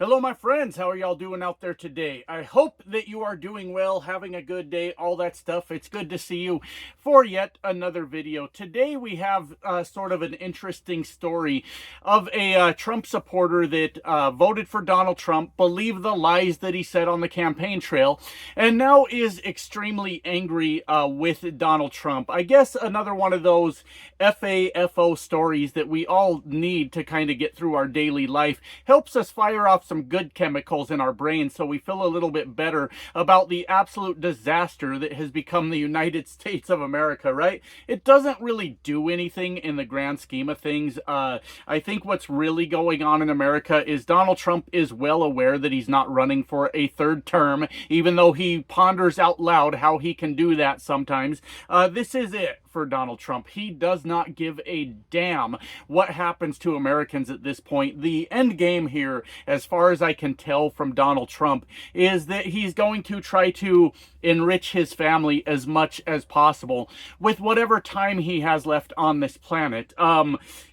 Hello, my friends. How are y'all doing out there today? I hope that you are doing well, having a good day, all that stuff. It's good to see you for yet another video. Today, we have sort of an interesting story of a Trump supporter that voted for Donald Trump, believed the lies that he said on the campaign trail, and now is extremely angry with Donald Trump. I guess another one of those FAFO stories that we all need to kind of get through our daily life. Helps us fire off some good chemicals in our brains so we feel a little bit better about the absolute disaster that has become the United States of America, right? It doesn't really do anything in the grand scheme of things. I think what's really going on in America is Donald Trump is well aware that he's not running for a third term, even though he ponders out loud how he can do that sometimes. This is it for Donald Trump. He does not give a damn what happens to Americans at this point. The end game here, as far as I can tell from Donald Trump, is that he's going to try to enrich his family as much as possible with whatever time he has left on this planet.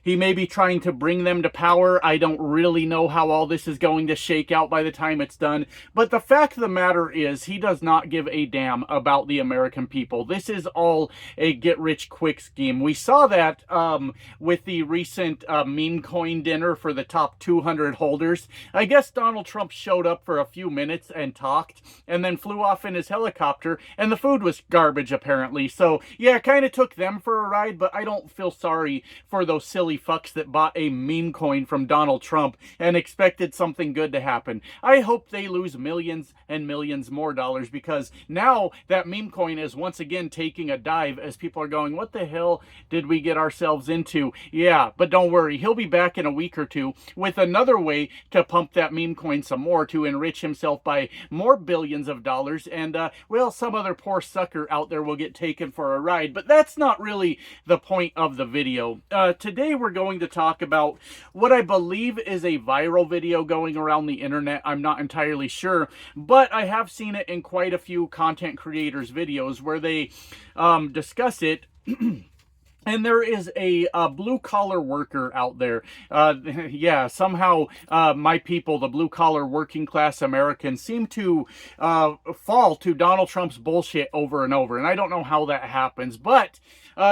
He may be trying to bring them to power. I don't really know how all this is going to shake out by the time it's done. But the fact of the matter is, he does not give a damn about the American people. This is all a get-rich-quick scheme. We saw that with the recent meme coin dinner for the top 200 holders. I guess Donald Trump showed up for a few minutes and talked, and then flew off in his helicopter, and the food was garbage, apparently. So, yeah, kind of took them for a ride, but I don't feel sorry for those silly fucks that bought a meme coin from Donald Trump and expected something good to happen. I hope they lose millions and millions more dollars, because now that meme coin is once again taking a dive as people are going, what the hell did we get ourselves into? Yeah, but don't worry, he'll be back in a week or two with another way to pump that meme coin some more to enrich himself by more billions of dollars, and well, some other poor sucker out there will get taken for a ride. But that's not really the point of the video. Today we're going to talk about what I believe is a viral video going around the internet. I'm not entirely sure, but I have seen it in quite a few content creators' videos where they discuss it. And there is a blue-collar worker out there. Yeah, somehow my people, the blue-collar working-class Americans, seem to fall to Donald Trump's bullshit over and over. And I don't know how that happens, but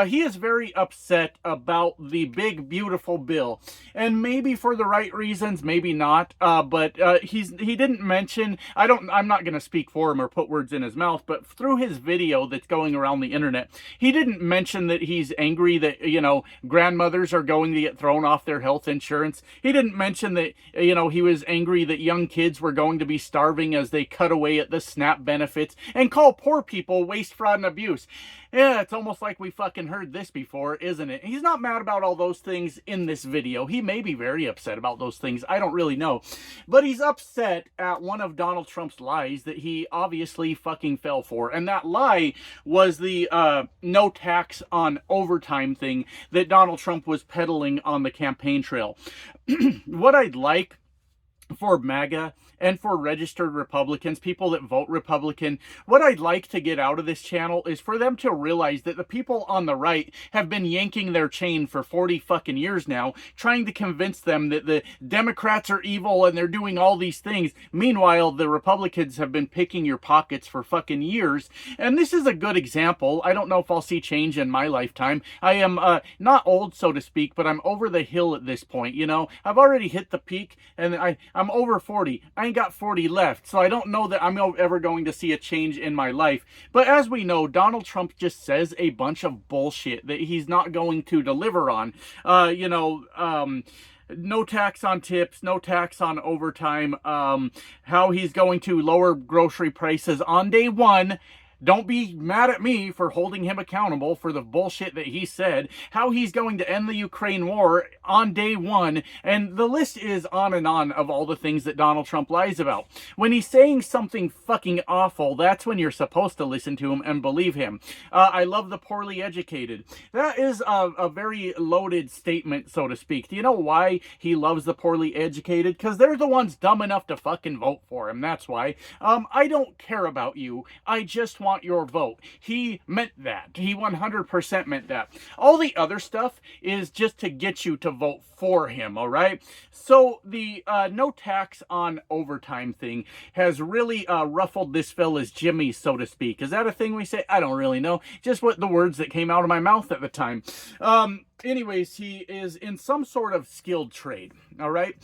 he is very upset about the big, beautiful bill. And maybe for the right reasons, maybe not. But he didn't mention, I'm not going to speak for him or put words in his mouth, but through his video that's going around the internet, he didn't mention that he's angry that, grandmothers are going to get thrown off their health insurance. He didn't mention that, he was angry that young kids were going to be starving as they cut away at the SNAP benefits and call poor people waste, fraud, and abuse. Yeah, it's almost like we fucking heard this before, isn't it? He's not mad about all those things in this video. He may be very upset about those things. I don't really know. But he's upset at one of Donald Trump's lies that he obviously fucking fell for. And that lie was the no tax on overtime thing that Donald Trump was peddling on the campaign trail. What I'd like for MAGA and for registered Republicans, people that vote Republican, what I'd like to get out of this channel is for them to realize that the people on the right have been yanking their chain for 40 fucking years now, trying to convince them that the Democrats are evil and they're doing all these things. Meanwhile, the Republicans have been picking your pockets for fucking years. And this is a good example. I don't know if I'll see change in my lifetime. I am not old, so to speak, but I'm over the hill at this point. I've already hit the peak, and I'm over 40. I ain't got 40 left, so I don't know that I'm ever going to see a change in my life. But as we know, Donald Trump just says a bunch of bullshit that he's not going to deliver on. No tax on tips, no tax on overtime, how he's going to lower grocery prices on day one. Don't be mad at me for holding him accountable for the bullshit that he said. How he's going to end the Ukraine war on day one. And the list is on and on of all the things that Donald Trump lies about. When he's saying something fucking awful, that's when you're supposed to listen to him and believe him. I love the poorly educated. That is a very loaded statement, so to speak. Do you know why he loves the poorly educated? Because they're the ones dumb enough to fucking vote for him. That's why. I don't care about you. I just want want your vote. He meant that. He 100% meant that. All the other stuff is just to get you to vote for him, all right? So the no tax on overtime thing has really ruffled this fella's jimmy, so to speak. Is that a thing we say? I don't really know. Just what the words that came out of my mouth at the time. Anyways, he is in some sort of skilled trade, all right?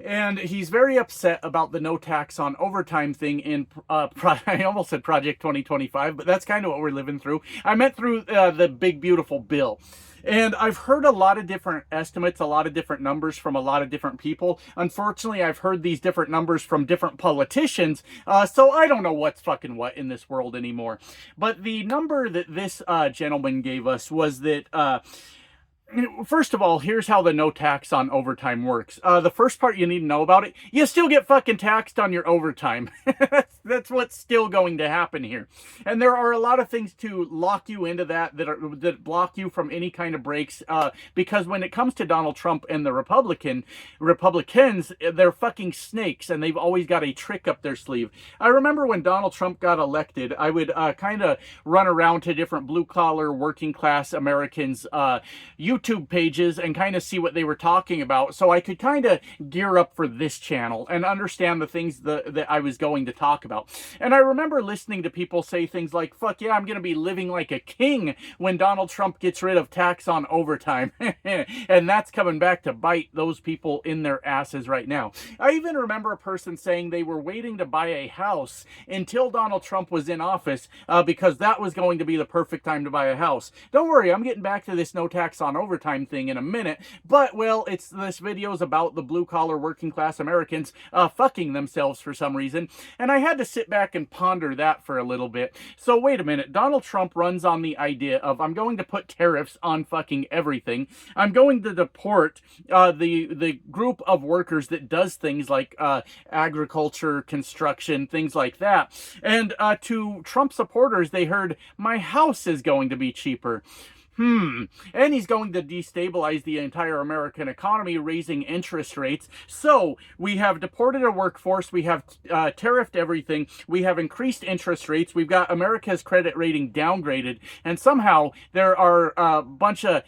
And he's very upset about the no tax on overtime thing in, I almost said Project 2025, but that's kind of what we're living through. I meant through the big, beautiful bill. And I've heard a lot of different estimates, a lot of different numbers from a lot of different people. Unfortunately, I've heard these different numbers from different politicians, so I don't know what's fucking what in this world anymore. But the number that this gentleman gave us was that... First of all, here's how the no tax on overtime works. The first part you need to know about it, you still get fucking taxed on your overtime. That's what's still going to happen here. And there are a lot of things to lock you into that block you from any kind of breaks. Because when it comes to Donald Trump and the Republicans, they're fucking snakes, and they've always got a trick up their sleeve. I remember when Donald Trump got elected, I would kind of run around to different blue-collar, working-class Americans' YouTube pages and kind of see what they were talking about, so I could kind of gear up for this channel and understand the things that I was going to talk about. And I remember listening to people say things like, fuck yeah, I'm going to be living like a king when Donald Trump gets rid of tax on overtime. And that's coming back to bite those people in their asses right now. I even remember a person saying they were waiting to buy a house until Donald Trump was in office because that was going to be the perfect time to buy a house. Don't worry, I'm getting back to this no tax on overtime thing in a minute, but well, this video's about the blue-collar working-class Americans fucking themselves for some reason, and I had to sit back and ponder that for a little bit. So wait a minute, Donald Trump runs on the idea of, I'm going to put tariffs on fucking everything. I'm going to deport the group of workers that does things like agriculture, construction, things like that. And to Trump supporters, they heard, my house is going to be cheaper. And he's going to destabilize the entire American economy, raising interest rates. So we have deported a workforce, we have tariffed everything, we have increased interest rates, we've got America's credit rating downgraded, and somehow there are a bunch of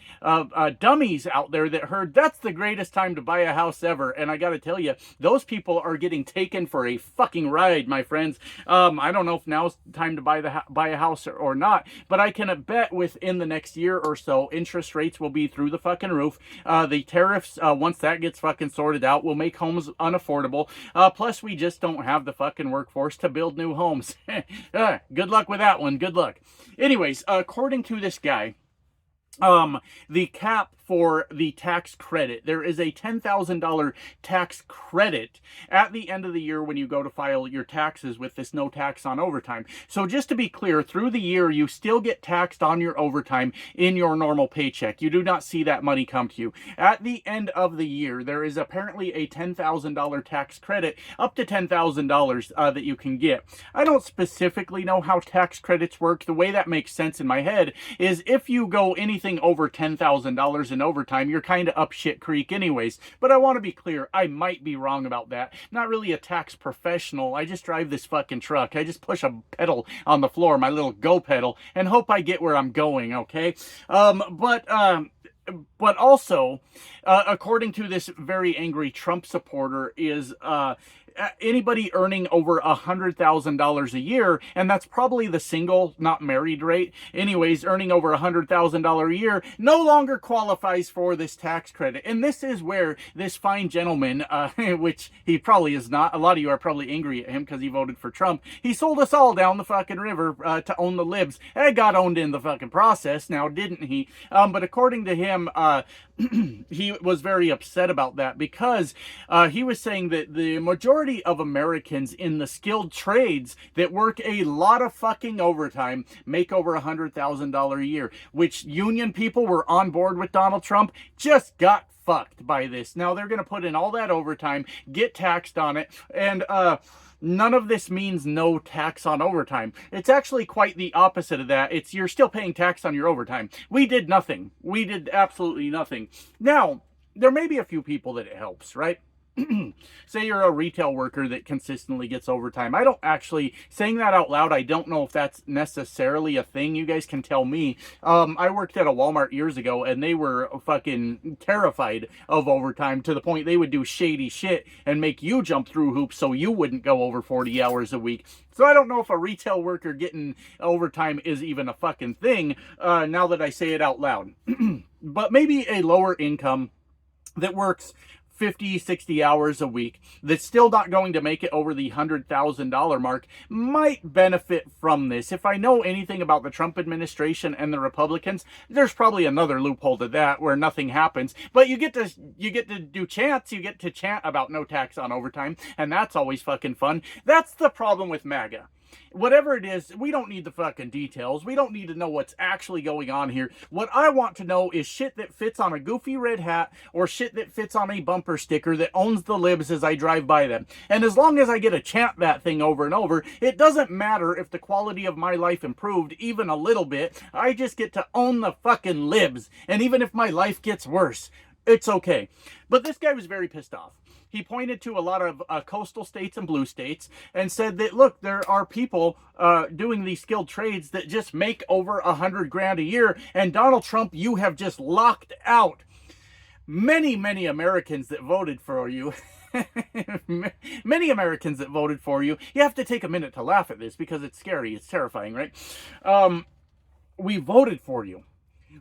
dummies out there that heard that's the greatest time to buy a house ever. And I gotta tell you, those people are getting taken for a fucking ride, my friends. I don't know if now's time to buy a house or not, but I can bet within the next year or so, interest rates will be through the fucking roof. The tariffs, once that gets fucking sorted out, will make homes unaffordable. Plus, we just don't have the fucking workforce to build new homes. Good luck with that one. Good luck. Anyways, according to this guy, the cap for the tax credit, there is a $10,000 tax credit at the end of the year when you go to file your taxes with this no tax on overtime. So just to be clear, through the year, you still get taxed on your overtime in your normal paycheck. You do not see that money come to you. At the end of the year, there is apparently a $10,000 tax credit, up to $10,000 that you can get. I don't specifically know how tax credits work. The way that makes sense in my head is if you go anything over $10,000 in overtime, you're kind of up shit creek anyways. But I want to be clear, I might be wrong about that. Not really a tax professional. I just drive this fucking truck. I just push a pedal on the floor, my little go pedal, and hope I get where I'm going, okay? But also, according to this very angry Trump supporter, is anybody earning over $100,000 a year, and that's probably the single, not married rate. Anyways, earning over $100,000 a year no longer qualifies for this tax credit. And this is where this fine gentleman, which he probably is not, a lot of you are probably angry at him because he voted for Trump. He sold us all down the fucking river to own the libs. And got owned in the fucking process now, didn't he? But according to him, he was very upset about that because he was saying that the majority of Americans in the skilled trades that work a lot of fucking overtime make over $100,000 a year, which union people were on board with Donald Trump just got fucked by this. Now they're going to put in all that overtime, get taxed on it, and none of this means no tax on overtime. It's actually quite the opposite of that. It's you're still paying tax on your overtime. We did nothing. We did absolutely nothing. Now, there may be a few people that it helps, right? Say you're a retail worker that consistently gets overtime. I don't actually, saying that out loud, I don't know if that's necessarily a thing. You guys can tell me. I worked at a Walmart years ago, and they were fucking terrified of overtime to the point they would do shady shit and make you jump through hoops so you wouldn't go over 40 hours a week. So I don't know if a retail worker getting overtime is even a fucking thing, now that I say it out loud. But maybe a lower income that works 50, 60 hours a week, that's still not going to make it over the $100,000 mark, might benefit from this. If I know anything about the Trump administration and the Republicans, there's probably another loophole to that where nothing happens. But you get to do chants, you get to chant about no tax on overtime, and that's always fucking fun. That's the problem with MAGA. Whatever it is, we don't need the fucking details. We don't need to know what's actually going on here. What I want to know is shit that fits on a goofy red hat or shit that fits on a bumper sticker that owns the libs as I drive by them. And as long as I get to chant that thing over and over, it doesn't matter if the quality of my life improved even a little bit. I just get to own the fucking libs. And even if my life gets worse, it's okay. But this guy was very pissed off. He pointed to a lot of coastal states and blue states and said that, look, there are people doing these skilled trades that just make over $100,000 a year. And Donald Trump, you have just locked out many, many Americans that voted for you. Many Americans that voted for you. You have to take a minute to laugh at this because it's scary. It's terrifying, right? We voted for you.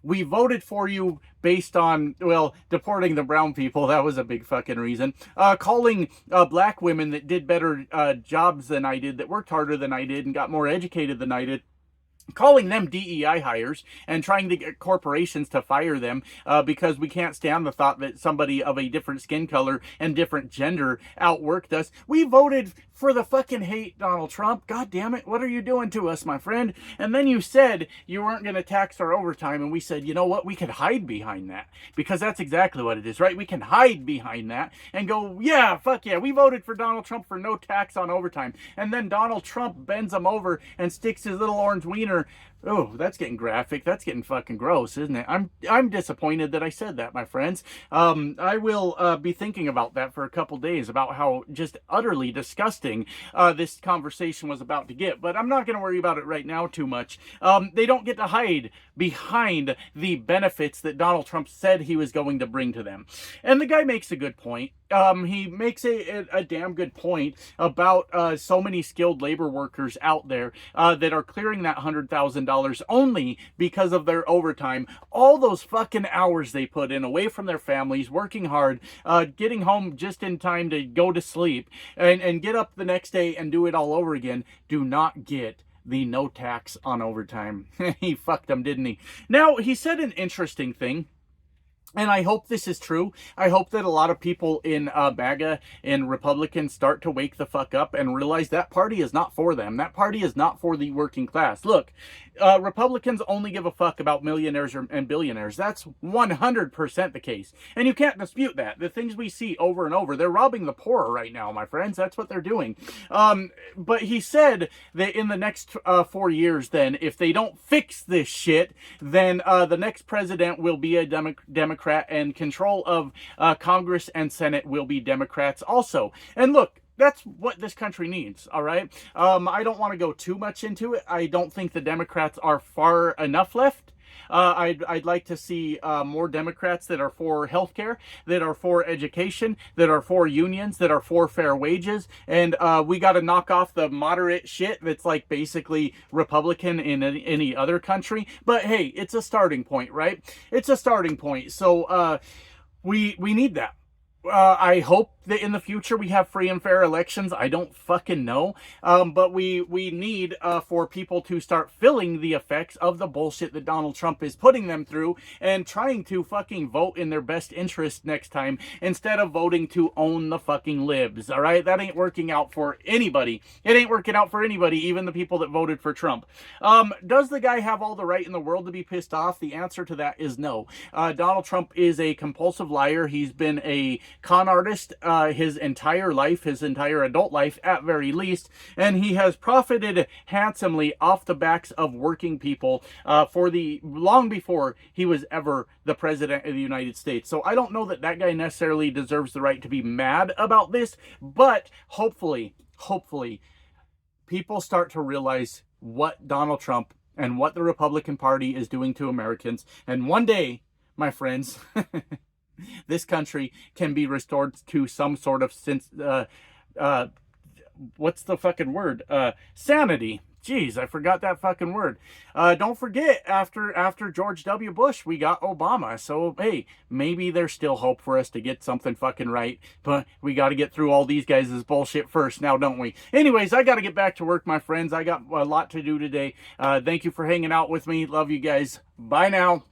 We voted for you based on, well, deporting the brown people. That was a big fucking reason. Calling black women that did better jobs than I did, that worked harder than I did and got more educated than I did, calling them DEI hires and trying to get corporations to fire them because we can't stand the thought that somebody of a different skin color and different gender outworked us. We voted for the fucking hate, Donald Trump. God damn it. What are you doing to us, my friend? And then you said you weren't going to tax our overtime. And we said, you know what? We could hide behind that because that's exactly what it is, right? We can hide behind that and go, yeah, fuck yeah. We voted for Donald Trump for no tax on overtime. And then Donald Trump bends them over and sticks his little orange wiener. Oh, that's getting graphic. That's getting fucking gross, isn't it? I'm disappointed that I said that, my friends. I will be thinking about that for a couple days, about how just utterly disgusting this conversation was about to get. But I'm not going to worry about it right now too much. They don't get to hide behind the benefits that Donald Trump said he was going to bring to them. And the guy makes a good point. He makes a damn good point about so many skilled labor workers out there that are clearing that $100,000 only because of their overtime. All those fucking hours they put in away from their families, working hard, getting home just in time to go to sleep and get up the next day and do it all over again, do not get the no tax on overtime. He fucked them, didn't he? Now, he said an interesting thing. And I hope this is true. I hope that a lot of people in MAGA and Republicans start to wake the fuck up and realize that party is not for them. That party is not for the working class. Look, Republicans only give a fuck about millionaires and billionaires. That's 100% the case. And you can't dispute that. The things we see over and over, they're robbing the poor right now, my friends. That's what they're doing. But he said that in the next 4 years, then, if they don't fix this shit, then the next president will be a Democrat, and control of Congress and Senate will be Democrats also. And look, that's what this country needs, all right? I don't want to go too much into it. I don't think the Democrats are far enough left. I'd like to see more Democrats that are for healthcare, that are for education, that are for unions, that are for fair wages. And we got to knock off the moderate shit that's like basically Republican in any other country. But hey, it's a starting point, right? It's a starting point. So we need that. I hope that in the future we have free and fair elections. I don't fucking know. But we need for people to start feeling the effects of the bullshit that Donald Trump is putting them through and trying to fucking vote in their best interest next time instead of voting to own the fucking libs. All right? That ain't working out for anybody. It ain't working out for anybody, even the people that voted for Trump. Does the guy have all the right in the world to be pissed off? The answer to that is no. Donald Trump is a compulsive liar. He's been a con artist his entire life, his entire adult life at very least, and he has profited handsomely off the backs of working people for the long before he was ever the president of the United States. So I don't know that that guy necessarily deserves the right to be mad about this, but hopefully people start to realize what Donald Trump and what the Republican Party is doing to Americans. And one day, my friends, this country can be restored to some sort of what's the fucking word? Sanity. Jeez, I forgot that fucking word. Don't forget, after George W. Bush, we got Obama. So, hey, maybe there's still hope for us to get something fucking right. But we got to get through all these guys' bullshit first now, don't we? Anyways, I got to get back to work, my friends. I got a lot to do today. Thank you for hanging out with me. Love you guys. Bye now.